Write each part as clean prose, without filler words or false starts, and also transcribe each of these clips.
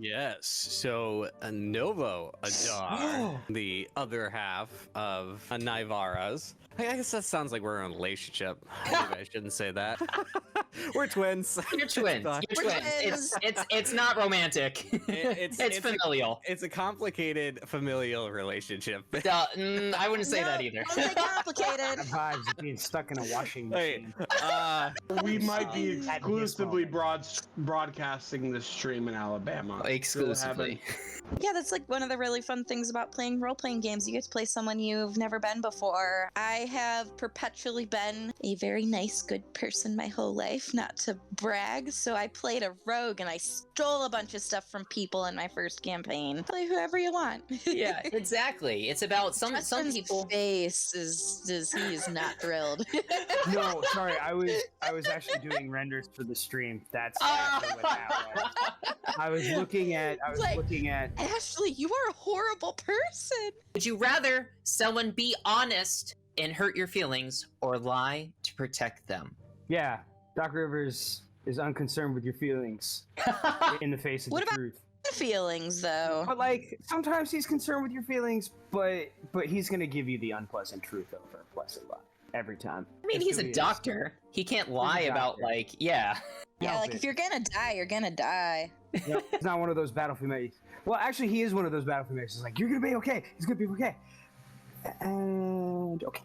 Yes. So Novo Adar, the other half of Naivarah's. I guess that sounds like we're in a relationship. Maybe I shouldn't say that. We're twins. You're twins. You're twins. It's not romantic. It's familial. It's a complicated familial relationship. I wouldn't say that either. Don't say complicated. Vibes of being stuck in a washing machine. We might be exclusively broadcasting this stream in Alabama. Exclusively. Yeah, that's like one of the really fun things about playing role-playing games. You get to play someone you've never been before. I have perpetually been a very nice, good person my whole life, not to brag. So I played a rogue and I stole a bunch of stuff from people in my first campaign. Play whoever you want. Yeah, exactly. It's about some people. Face he is not thrilled. No, sorry, I was actually doing renders for the stream. That's exactly what that was. I was looking at Ashley, you are a horrible person. Would you rather someone be honest and hurt your feelings or lie to protect them? Yeah, Doc Rivers is unconcerned with your feelings in the face of What the about truth. Feelings, though? But like, sometimes he's concerned with your feelings, but he's gonna give you the unpleasant truth over a pleasant lie every time. I mean, he's a doctor. He can't lie about, like, yeah. Yeah, like, if you're gonna die, you're gonna die. Yep. He's not one of those battlefield mates. Well, actually, he is one of those battlefield mates. He's like, you're gonna be okay. He's gonna be okay. And okay.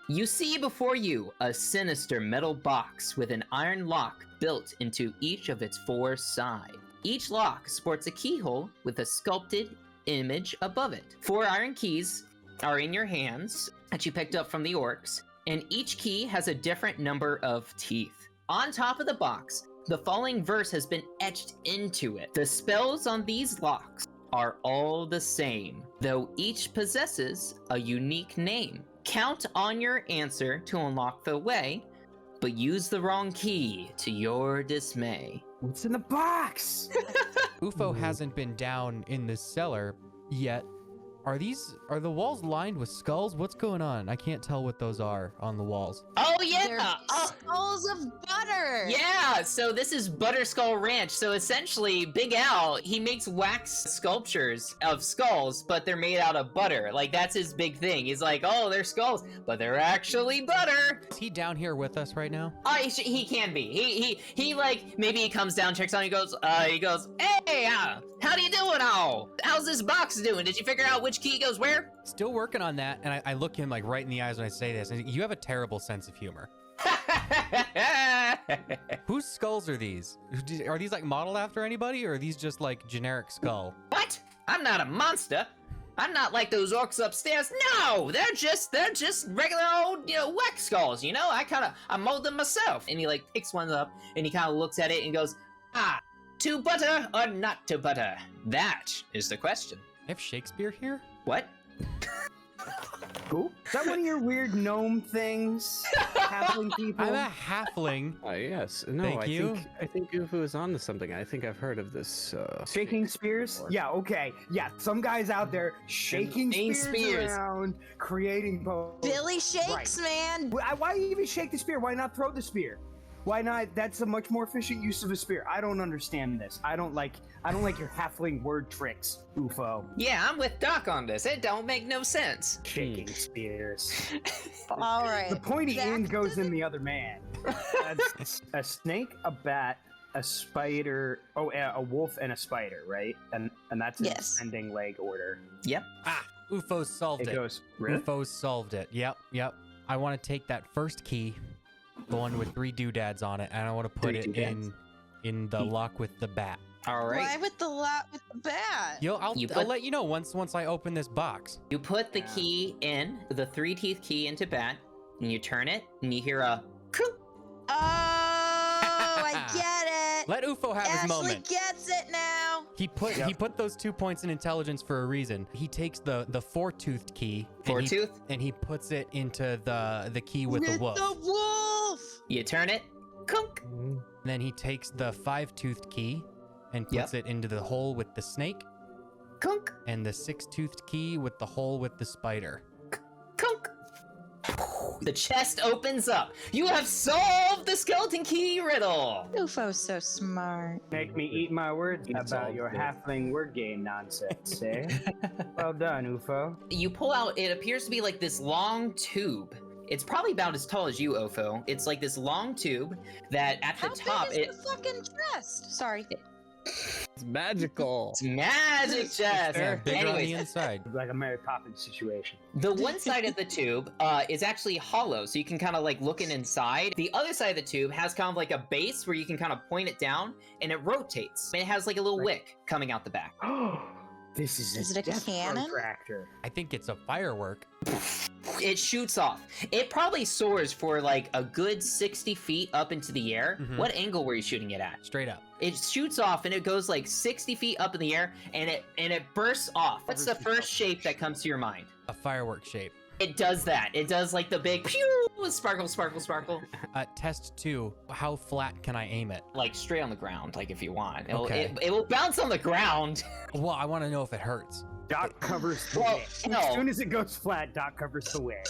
You see before you a sinister metal box with an iron lock built into each of its four sides. Each lock sports a keyhole with a sculpted image above it. 4 iron keys are in your hands that you picked up from the orcs, and each key has a different number of teeth. On top of the box, the following verse has been etched into it. The spells on these locks are all the same, though each possesses a unique name. Count on your answer to unlock the way, but use the wrong key to your dismay. What's in the box? UFO hasn't been down in this cellar yet. Are the walls lined with skulls? What's going on? I can't tell what those are on the walls. Oh yeah! They're skulls of butter! Yeah, so this is Butter Skull Ranch. So essentially, Big Al, he makes wax sculptures of skulls, but they're made out of butter. Like, that's his big thing. He's like, oh, they're skulls, but they're actually butter. Is he down here with us right now? He can be. He like, maybe he comes down, checks on, he goes, hey, how do you doing all? How's this box doing? Did you figure out which key goes where? Still working on that, and I look him like right in the eyes when I say this, and you have a terrible sense of humor. Whose skulls are these? Are these like modeled after anybody, or are these just like generic skull? What? I'm not a monster. I'm not like those orcs upstairs. No, they're just regular old, wax skulls, I mold them myself. And he like picks one up and he kind of looks at it and goes, to butter or not to butter? That is the question. I have Shakespeare here? What? Cool. Is that one of your weird gnome things? Halfling people? I'm a halfling. Yes. No, Thank you. I think Ufu is on to something. I think I've heard of this. Shaking spears? Yeah, okay. Yeah, some guys out there shaking spears around, creating both. Billy shakes, man! Why even shake the spear? Why not throw the spear? Why not? That's a much more efficient use of a spear. I don't understand this. I don't like your halfling word tricks, UFO. Yeah, I'm with Doc on this. It don't make no sense. Shaking spears. All right. The pointy end goes in the other man. That's a snake, a bat, a spider. Oh, a wolf and a spider, right? And that's in ascending leg order. Yep. UFO solved it. Goes. Really? UFO solved it. Yep. I want to take that first key, the one with 3 doodads on it, and I want to put it in the lock with the bat. All right. Why with the lot with the bat? I'll let you know once I open this box. You put the key in, the 3-teeth key into bat, and you turn it, and you hear a clunk. Oh, I get it. Let UFO have his moment. Ashley gets it now. He put those 2 points in intelligence for a reason. He takes the 4-toothed key. And he puts it into the key with the wolf. The wolf. You turn it, clunk. And then he takes the 5-toothed key and puts it into the hole with the snake. Clunk. And the 6-toothed key with the hole with the spider. Clunk. The chest opens up. You have solved the skeleton key riddle. Ufo's so smart. Make me eat my words It's about all your good. halfling word game nonsense, eh? Well done, Ufo. You pull out, it appears to be like this long tube. It's probably about as tall as you, Ofo. It's like this long tube that at the How top, big is the fucking chest? Sorry. It's magical. it's magic chest. Yeah, bigger on the Anyways, inside. Like a Mary Poppins situation. the one side of the tube is actually hollow, so you can kind of like look in inside. The other side of the tube has kind of like a base where you can kind of point it down, and it rotates. And it has like a little wick coming out the back. This is it a death cannon? protractor. I think it's a firework. It shoots off. It probably soars for like a good 60 feet up into the air. Mhm. What angle were you shooting it at? Straight up. It shoots off and it goes like 60 feet up in the air and it bursts off. What's the first shape that comes to your mind? A firework shape. It does that. It does like the big pew, sparkle, sparkle, sparkle. Test 2. How flat can I aim it? Like straight on the ground, like if you want. Okay. It will bounce on the ground. Well, I want to know if it hurts. Doc covers the Well, wick. no. As soon as it goes flat, Doc covers the wick.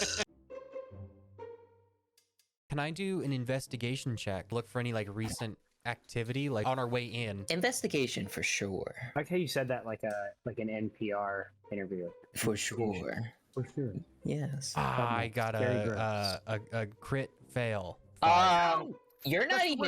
Can I do an investigation check? Look for any like recent activity, like on our way in. Investigation for sure. I like how you said that like an NPR interview. For sure. For sure. Yes. I got Very a crit fail. You're not even.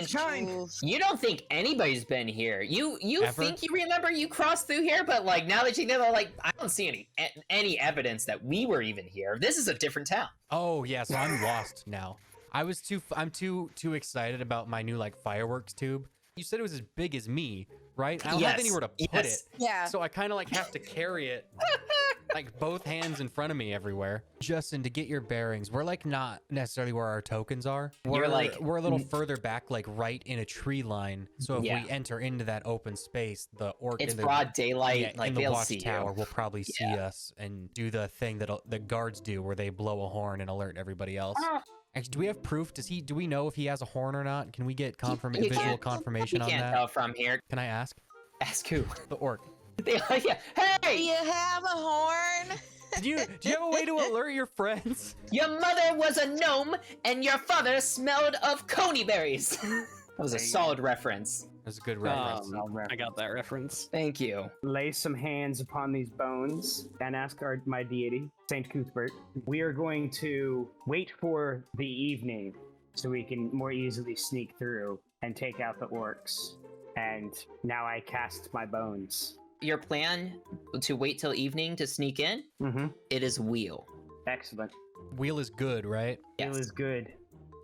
Oof. You don't think anybody's been here. You Ever? think you remember you crossed through here, but like now that you know, like I don't see any evidence that we were even here. This is a different town. Oh yeah, so I'm lost now. I'm too excited about my new like fireworks tube. You said it was as big as me, right? I don't have anywhere to put it. Yeah. So I kind of like have to carry it like both hands in front of me everywhere. Justin, to get your bearings, we're like not necessarily where our tokens are. We're a little further back, like right in a tree line. So if we enter into that open space, the orc It's in the, broad daylight. yeah, Like in the they'll see watchtower you. will probably see us and do the thing that the guards do, where they blow a horn and alert everybody else. Actually, do we have proof? Do we know if he has a horn or not? Can we get You visual can't- confirmation You on can't that? tell from here. Can I ask? Ask who? The orc. Yeah. Do Hey, you have a horn? Do you have a way to alert your friends? your mother was a gnome, and your father smelled of coney berries. That was a solid reference. That's a good reference. I got that reference. Thank you. Lay some hands upon these bones and ask my deity, Saint Cuthbert. We are going to wait for the evening so we can more easily sneak through and take out the orcs. And now I cast my bones. Your plan to wait till evening to sneak in? Mm-hmm. It is wheel. Excellent. Wheel is good, right? It was good.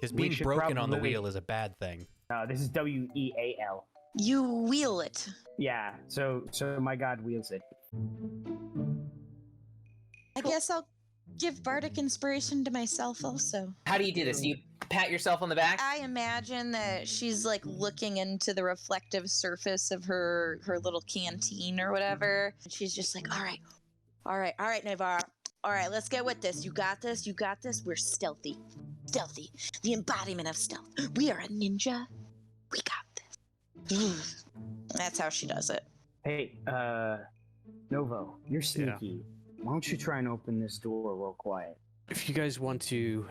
Because We being should broken on the probably- wheel is a bad thing. This is WEAL. You wheel it. Yeah, so my god wheels it. I guess I'll give bardic inspiration to myself also. How do you do this? You pat yourself on the back? I imagine that she's like looking into the reflective surface of her little canteen or whatever. And she's just like, all right, Naivarah. All right, let's get with this. You got this. We're stealthy. The embodiment of stealth. We are a ninja. We got this. That's how she does it. Hey, Novo, you're sneaky. Why don't you try and open this door real quiet? If you guys want to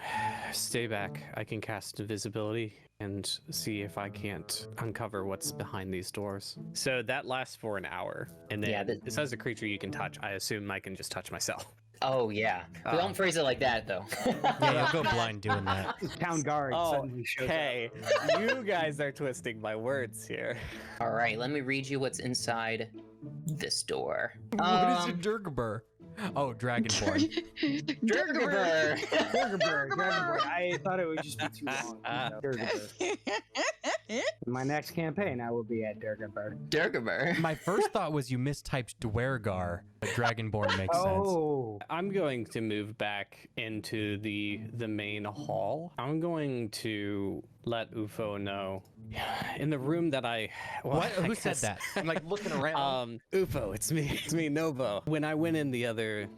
stay back, I can cast invisibility and see if I can't uncover what's behind these doors. So that lasts for an hour, and then Yeah, it says a creature you can touch. I assume I can just touch myself. Oh, yeah. Don't phrase it like that, though. Yeah, you'll go blind doing that. Town guard suddenly shows up. You guys are twisting my words here. All right, let me read you what's inside this door. What is a Durgaber? Oh, Dragonborn. Durgaber. Durgaber. I thought it would just be too long. Durgaber. My next campaign, I will be at Durgaber. Durgaber. My first thought was you mistyped Dwergar, but Dragonborn makes sense. Oh, I'm going to move back into the main hall. I'm going to let Ufo know. In the room that What? Who said that? I'm like looking around. Ufo, it's me, Novo. When I went in the other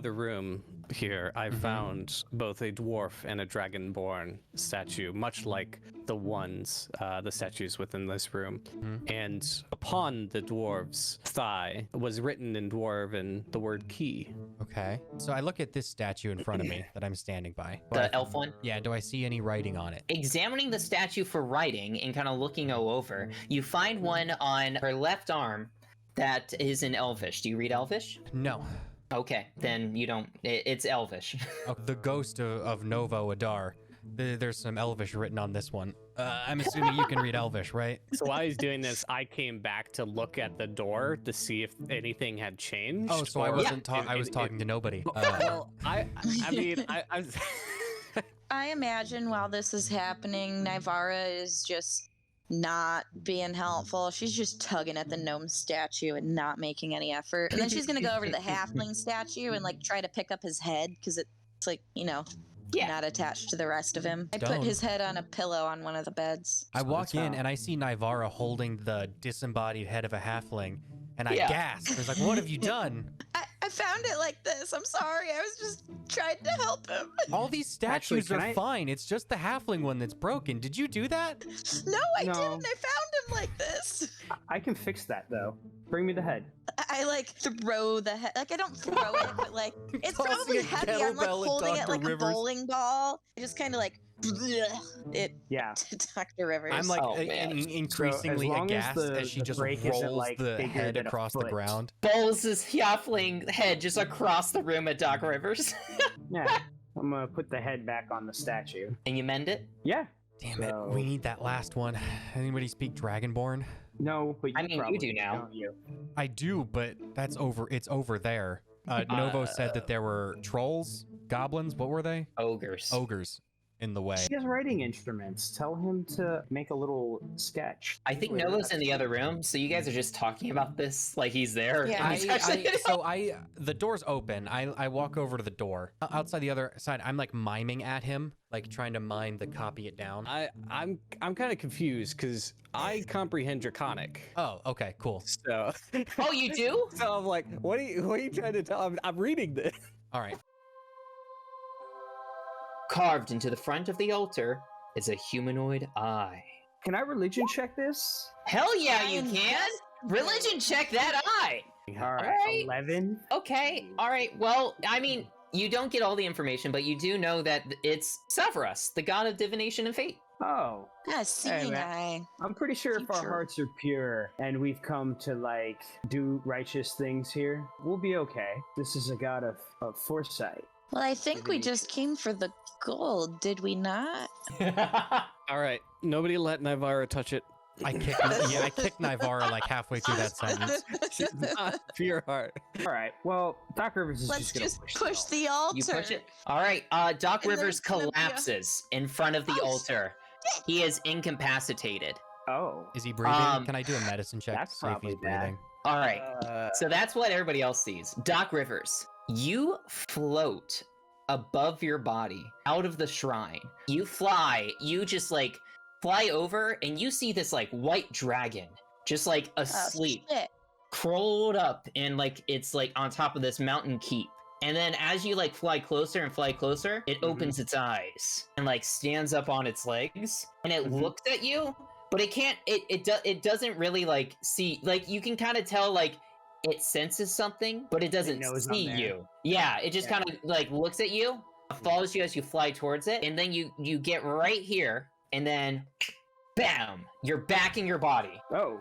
room, here, I found both a dwarf and a dragonborn statue, much like the statues within this room. And upon the dwarf's thigh was written in dwarven the word key. Okay. So I look at this statue in front of me that I'm standing by. The elf one? Yeah, do I see any writing on it? Examining the statue for writing and kind of looking over, you find one on her left arm that is in Elvish. Do you read Elvish? No. Okay, then you don't. It's Elvish. Oh, the ghost of Novo Adar. There's some Elvish written on this one. I'm assuming you can read Elvish, right? So while he's doing this, I came back to look at the door to see if anything had changed. Oh, so I wasn't talking. I was talking to nobody. Well, I mean, I I imagine while this is happening, Naivarah is just not being helpful. She's just tugging at the gnome statue and not making any effort. And then she's gonna go over to the halfling statue and like try to pick up his head because it's like, not attached to the rest of him. I put his head on a pillow on one of the beds. I walk in and I see Naivarah holding the disembodied head of a halfling, and I gasp. I was like, "What have you done?" I found it like this. I'm sorry. I was just trying to help him. All these statues are fine. It's just the halfling one that's broken. Did you do that? No, I didn't. I found him like this. I can fix that though. Bring me the head. I like throw the head. Like I don't throw it, but like it's probably heavy. I'm like holding it like a bowling ball. I just kind of like it. Yeah. To Dr. Rivers. I'm like increasingly so aghast as she just rolls like the head across the ground. Bowls his halfling head just across the room at Doc Rivers. Yeah. I'm gonna put the head back on the statue. And you mend it? Yeah. Damn it, we need that last one. Anybody speak Dragonborn? No, but you do now. Don't you? I do, but it's over there. Novo said that there were trolls, goblins, what were they? Ogres in the way. He has writing instruments. Tell him to make a little sketch. I think Novo's in the other room, so you guys are just talking about this like he's there. Yeah. The door's open. I walk over to the door. Outside the other side, I'm like miming at him, like trying to mime the copy it down. I'm kind of confused because I comprehend Draconic. Oh, okay, cool. So. Oh, you do? So I'm like, what are you trying to tell? I'm reading this. All right. Carved into the front of the altar is a humanoid eye. Can I religion check this? Hell yeah, you can! Religion check that eye! All right. 11. Okay, alright. Well, I mean, you don't get all the information, but you do know that it's Severus, the god of divination and fate. Oh. Yeah, seeing man. eye. I'm pretty sure if our hearts are pure and we've come to, like, do righteous things here, we'll be okay. This is a god of foresight. Well, I think we just came for the gold, did we not? All right. Nobody let Naivarah touch it. I kicked Naivarah like halfway through that sentence. She's not pure heart. All right. Well, Doc Rivers is Let's just just gonna push the altar. You push it? Alright, Doc And Rivers there's gonna be a- collapses in front of the altar. He is incapacitated. Oh. Is he breathing? Can I do a medicine check to that's see if he's probably bad. breathing? Alright, so that's what everybody else sees. Doc Rivers, you float above your body, out of the shrine. You fly, you just like fly over, and you see this like white dragon, just like asleep, crawled up, and like it's like on top of this mountain keep. And then as you like fly closer and fly closer, it opens its eyes and like stands up on its legs, and it looks at you, but it can't. It doesn't really like see. Like you can kind of tell like it senses something, but it doesn't see you. Yeah, it just kind of like looks at you, follows you as you fly towards it, and then you get right here, and then bam, you're back in your body. Oh.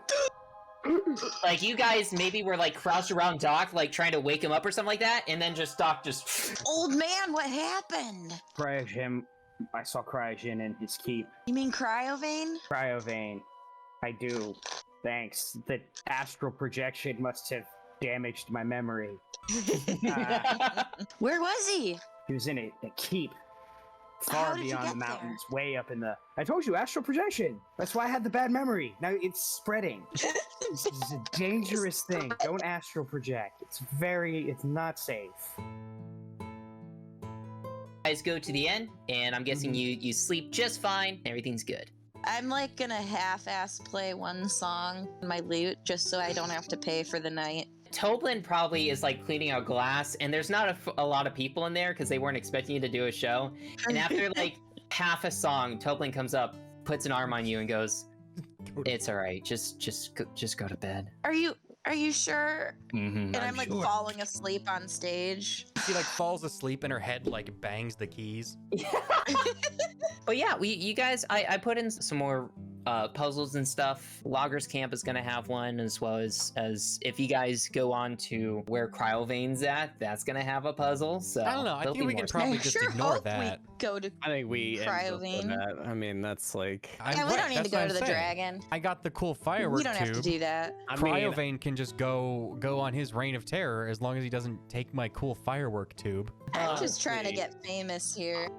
Like you guys maybe were like crouched around Doc, like trying to wake him up or something like that, and then just Doc just. Old man, what happened? Cryogen. I saw cryogen in his keep. You mean Cryovane? Cryovane. I do. Thanks. The astral projection must have damaged my memory. Where was he? He was in a keep. How Far did you beyond get the there? mountains, way up in the... I told you, astral projection! That's why I had the bad memory. Now it's spreading. This is a dangerous thing. Don't astral project. It's not safe. Guys go to the end, and I'm guessing you sleep just fine. Everything's good. I'm like gonna half-ass play one song on my lute just so I don't have to pay for the night. Toblin probably is like cleaning out glass, and there's not a lot of people in there because they weren't expecting you to do a show. And after like half a song, Toblin comes up, puts an arm on you, and goes, "It's all right. Just go to bed." Are you sure? Mm-hmm. And I'm like falling asleep on stage. She like falls asleep and her head like bangs the keys. But yeah, you guys, I put in some more puzzles and stuff. Loggers Camp is gonna have one, as well as if you guys go on to where Cryovane's at, that's gonna have a puzzle. So I don't know. I there'll think be we more can stuff. probably I just sure ignore hope that. we go to I think we end up with Cryovane. that. I mean, that's like. Yeah, we don't need to go to the dragon. I got the cool firework We don't have to tube. do that. I mean, Cryovane can just go on his reign of terror as long as he doesn't take my cool firework tube. I'm just trying to get famous here.